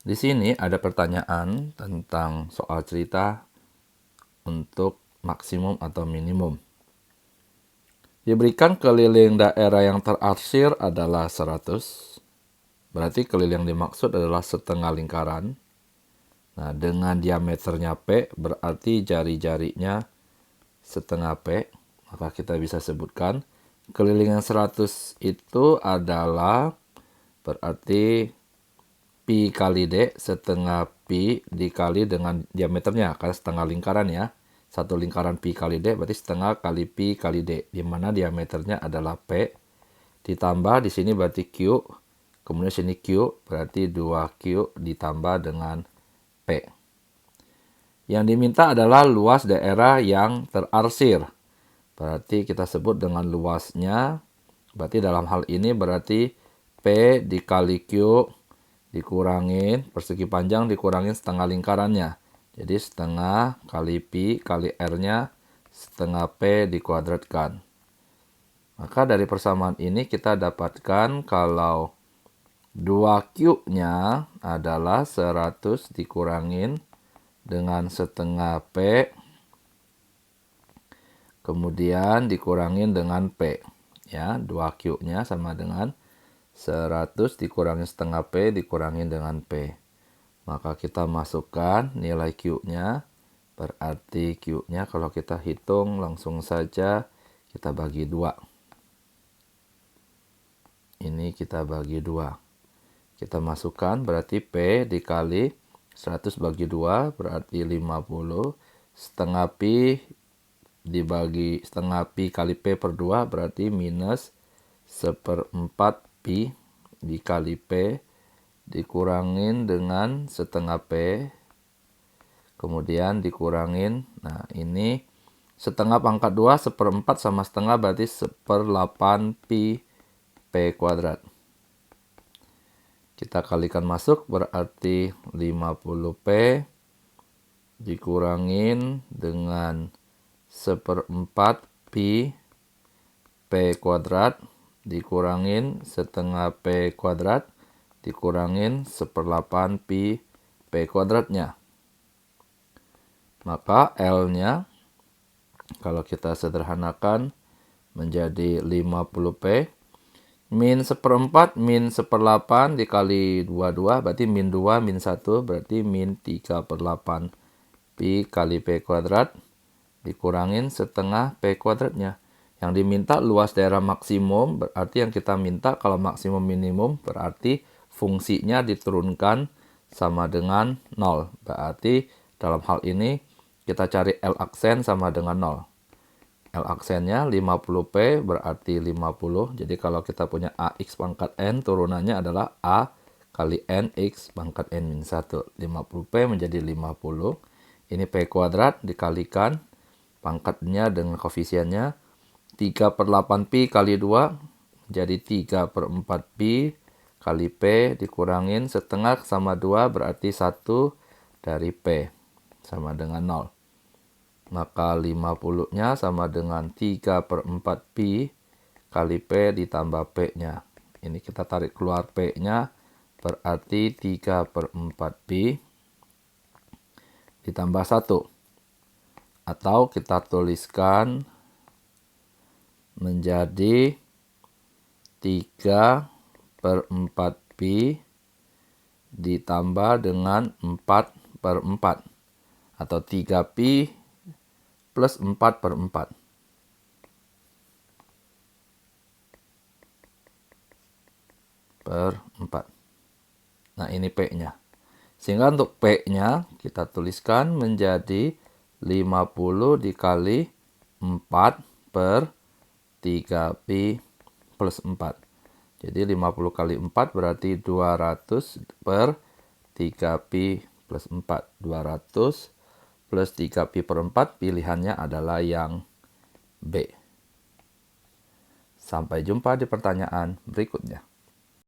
Di sini ada pertanyaan tentang soal cerita untuk maksimum atau minimum. Diberikan keliling daerah yang terarsir adalah 100. Berarti keliling yang dimaksud adalah setengah lingkaran. Nah, dengan diameternya P, berarti jari-jarinya setengah P. Maka kita bisa sebutkan keliling yang 100 itu adalah berarti Pi kali D setengah Pi dikali dengan diameternya, karena setengah lingkaran ya. Satu lingkaran Pi kali D berarti setengah kali Pi kali D, di mana diameternya adalah P. Ditambah di sini berarti Q, kemudian sini Q berarti 2Q ditambah dengan P. Yang diminta adalah luas daerah yang terarsir. Berarti kita sebut dengan luasnya, berarti dalam hal ini berarti P dikali Q dikurangin persegi panjang dikurangin setengah lingkarannya. Jadi setengah kali Pi kali R-nya setengah P dikuadratkan. Maka dari persamaan ini kita dapatkan kalau 2Q-nya adalah 100 dikurangin dengan setengah P, kemudian dikurangin dengan P. Ya, 2Q-nya sama dengan 100 dikurangi setengah P dikurangin dengan P. Maka kita masukkan nilai Q-nya. Berarti Q-nya kalau kita hitung langsung saja kita bagi 2. Ini kita bagi 2. Kita masukkan berarti P dikali 100 bagi 2 berarti 50. Setengah Pi dibagi setengah Pi kali P per 2 berarti minus 1/4 Pi dikali P dikurangin dengan setengah P, kemudian dikurangin, nah ini setengah pangkat 2 1/4 sama setengah berarti 1/8 Pi P kuadrat. Kita kalikan masuk berarti 50P dikurangin dengan 1/4 Pi P kuadrat dikurangin setengah P kuadrat dikurangin 1/8 Pi P kuadratnya. Maka L-nya kalau kita sederhanakan menjadi 50P min 1/4 min 1/8 dikali 22 berarti min 2 min 1 berarti min 3/8 Pi kali P kuadrat dikurangin setengah P kuadratnya. Yang diminta luas daerah maksimum berarti yang kita minta kalau maksimum minimum berarti fungsinya diturunkan sama dengan 0. Berarti dalam hal ini kita cari L aksen sama dengan 0. L aksennya 50P berarti 50. Jadi kalau kita punya AX pangkat N, turunannya adalah A kali NX pangkat N min 1. 50P menjadi 50. Ini P kuadrat dikalikan pangkatnya dengan koefisiennya 3/8 Pi kali 2 jadi 3/4 Pi kali P dikurangin setengah sama 2 berarti 1 dari P sama dengan 0. Maka 50-nya sama dengan 3/4 Pi kali P ditambah P-nya. Ini kita tarik keluar P-nya berarti 3/4 Pi ditambah 1. Atau kita tuliskan menjadi 3/4 Pi ditambah dengan 4/4 atau 3 Pi plus 4/4. Nah, ini P-nya. Sehingga untuk P-nya kita tuliskan menjadi 50 dikali 4 per 3 Pi plus 4. Jadi 50 kali 4 berarti 200 per 3 Pi plus 4. 200 plus 3 Pi per 4 pilihannya adalah yang B. Sampai jumpa di pertanyaan berikutnya.